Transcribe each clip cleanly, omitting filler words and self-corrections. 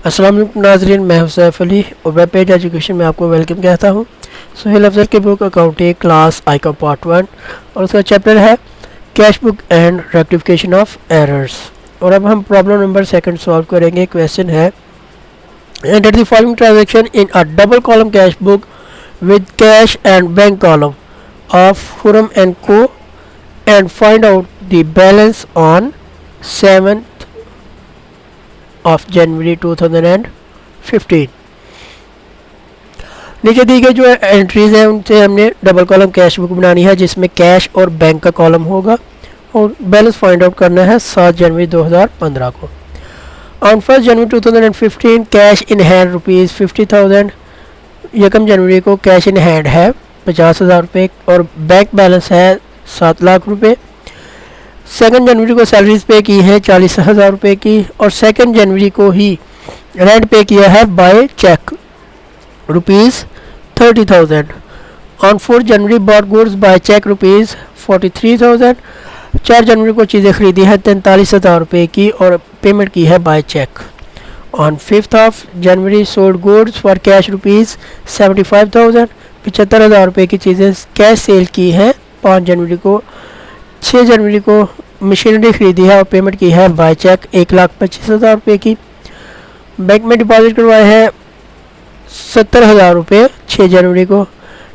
अस्सलाम वालेकुम नाज़रीन, मैं हूं सैफ अली और वेब पेज एजुकेशन में आपको वेलकम कहता हूं। सोहेल अफजल की बुक अकाउंटिंग क्लास आई का पार्ट 1 और उसका चैप्टर है cash book and rectification of errors. और अब हम प्रॉब्लम नंबर 2 सॉल्व करेंगे। क्वेश्चन है enter the following transaction in a double column cash book with cash and bank column of Khurram and co and find out the balance on 7th of January 2015। नीचे दी गई जो entries हैं उनसे हमने double column cash book बनानी है जिसमें cash और बैंक का कॉलम होगा और बैलेंस फाइंड आउट करना है 7 जनवरी 2015 को। On 1 January 2015 cash in hand rupees 50,000। 1 जनवरी को कैश इन हैंड है 50,000 रुपये और बैंक बैलेंस है 7 लाख रुपये। 2 जनवरी को सैलरीज पे की है 40,000 रुपये की और 2 जनवरी को ही रेंट पे किया है by cheque rupees 30,000। On 4 January bought goods by cheque rupees 43,000। 4 जनवरी को चीज़ें खरीदी है 43,000 रुपये की और पेमेंट की है by cheque. On 5th of January sold goods for cash rupees 75,000। 75,000 रुपये की चीज़ें कैश सेल की हैं 5 जनवरी को। 6 जनवरी को मशीनरी खरीदी है और पेमेंट की है बाय चेक 1,25,000 रुपये की। बैंक में डिपॉजिट करवाए हैं 70,000 रुपये 6 जनवरी को।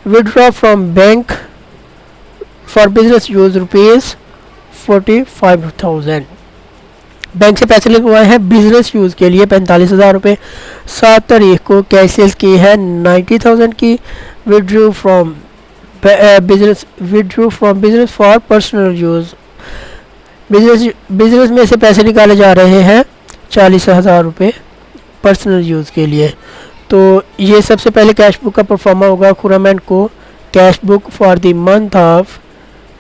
Withdraw from bank for business use rupees 45,000। Bank से पैसे लगवाए हैं बिजनेस यूज़ के लिए 45,000 रुपये। 7 तारीख को कैश सेल्स की है 90,000 की। Withdraw from business for personal use. Business में से पैसे निकाले जा रहे हैं 40,000 रुपये पर्सनल यूज़ के लिए। तो ये सबसे पहले कैश बुक का परफॉर्मा होगा खुरम एंड को cash book for the month of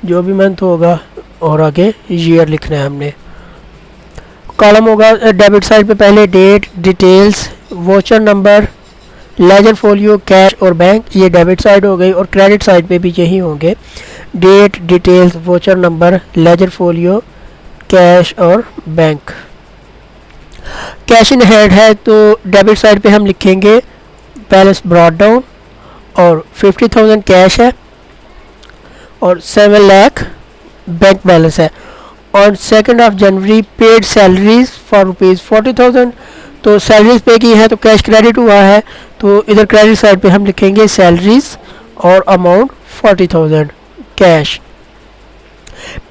जो भी मंथ होगा और आगे ईयर लिखना है हमने। कॉलम होगा डेबिट साइड पे पहले date details voucher number ledger folio cash और बैंक, ये डेबिट साइड हो गई। और क्रेडिट साइड पे भी यही होंगे date details voucher number ledger folio cash और बैंक। कैश इन हैंड है तो डेबिट साइड पे हम लिखेंगे बैलेंस ब्रॉट डाउन और 50,000 कैश है और 7 लाख बैंक बैलेंस है। और 2 of January paid salaries for rupees 40,000। तो सैलरीज पे की है तो कैश क्रेडिट हुआ है तो इधर क्रेडिट साइड पे हम लिखेंगे सैलरीज और amount 40,000 cash.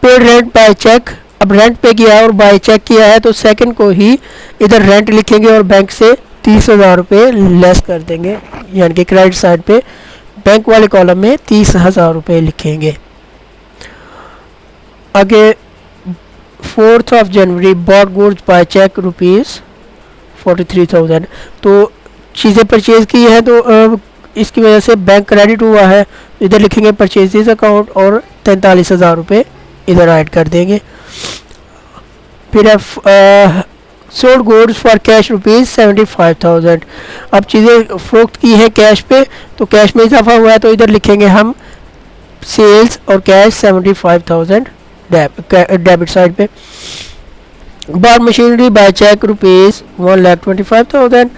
Paid rent by cheque, अब रेंट पे किया है और बाय चेक किया है तो 2 को ही इधर रेंट लिखेंगे और बैंक से 30,000 रुपये लेस कर देंगे, यानी कि क्रेडिट साइड पे बैंक वाले कॉलम में 30,000 रुपये लिखेंगे। आगे 4th of January bought goods by cheque rupees 43,000। तो चीज़ें परचेज़ की है तो इसकी वजह से बैंक क्रेडिट हुआ है, इधर लिखेंगे परचेजेस अकाउंट और 43,000 रुपये इधर ऐड कर देंगे। फिर sold goods for cash rupees 75,000। अब चीज़ें फरोख्त की है कैश पे तो कैश में इजाफा हुआ है तो इधर लिखेंगे हम सेल्स और कैश 75,000 डेबिट साइड पे। बार मशीनरी बाय चेक रुपीज़ 1,25,000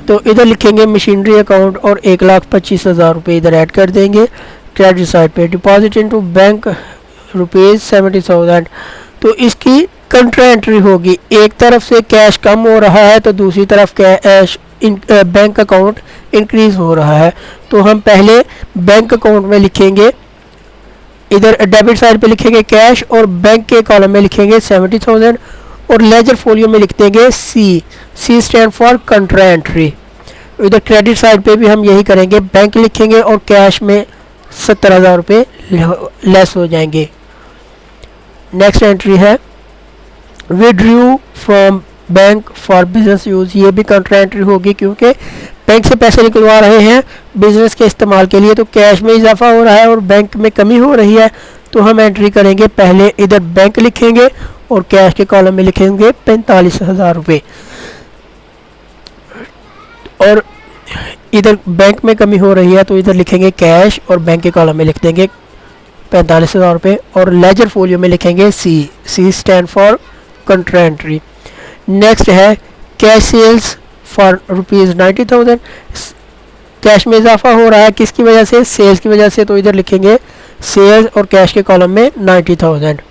तो इधर लिखेंगे मशीनरी अकाउंट और 1,25,000 रुपये इधर ऐड कर देंगे। क्रेडिट साइड पे डिपॉजिट इनटू बैंक रुपीज़ 70,000 तो इसकी कंट्रा एंट्री होगी। एक तरफ से कैश कम हो रहा है तो दूसरी तरफ कैश बैंक अकाउंट इंक्रीज हो रहा है। तो हम पहले बैंक अकाउंट में लिखेंगे, इधर डेबिट साइड पे लिखेंगे कैश और बैंक के कॉलम में लिखेंगे 70,000 और लेजर फोलियो में लिख देंगे सी स्टैंड फॉर कंट्रा एंट्री। इधर क्रेडिट साइड पे भी हम यही करेंगे, बैंक लिखेंगे और कैश में 70,000 रुपये लेस हो जाएंगे। नेक्स्ट एंट्री है withdrew from bank for business use, ये भी कंट्रा एंट्री होगी क्योंकि बैंक से पैसे निकलवा रहे हैं बिजनेस के इस्तेमाल के लिए तो कैश में इजाफा हो रहा है और बैंक में कमी हो रही है। तो हम एंट्री करेंगे, पहले इधर बैंक लिखेंगे और कैश के कॉलम में लिखेंगे 45,000 रुपये और इधर बैंक में कमी हो रही है तो इधर लिखेंगे कैश और बैंक के कॉलम में लिख देंगे 45,000 रुपये और लेजर फोलियो में लिखेंगे C stand for contra entry. Next है cash sales for rupees 90,000। Cash में इजाफा हो रहा है किसकी वजह से, सेल्स की वजह से, तो इधर लिखेंगे सेल्स और कैश के कॉलम में 90,000।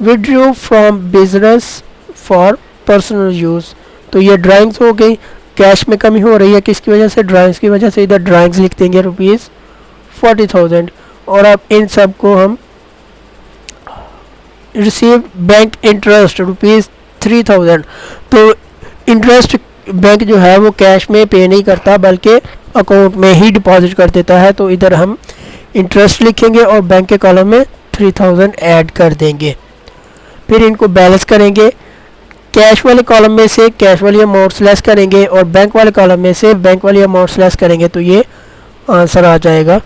Withdraw from business for personal use, तो ये ड्राइंग्स हो गई। कैश में कमी हो रही है किसकी वजह से, ड्राइंग्स की वजह से, इधर ड्राइंग्स लिख देंगे रुपीज़ 40,000। और अब इन सब को हम रिसीव बैंक इंटरेस्ट रुपीज़ 3,000। तो इंटरेस्ट बैंक जो है वो कैश में पे नहीं करता बल्कि अकाउंट में ही डिपॉजिट कर देता है, तो इधर हम इंटरेस्ट लिखेंगे और बैंक के कॉलम में 3,000 ऐड कर देंगे। फिर इनको बैलेंस करेंगे, कैश वाले कॉलम में से कैश वाली अमाउंट लेस करेंगे और बैंक वाले कॉलम में से बैंक वाली अमाउंट लेस करेंगे, तो ये आंसर आ जाएगा।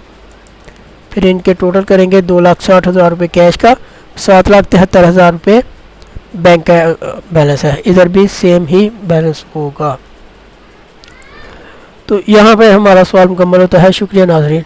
फिर इनके टोटल करेंगे 2,60,000 रुपये कैश का, 7,73,000 रुपये बैंक का बैलेंस है। इधर भी सेम ही बैलेंस होगा। तो यहाँ पे हमारा सवाल मुकम्मल होता है। शुक्रिया नाज़रीन।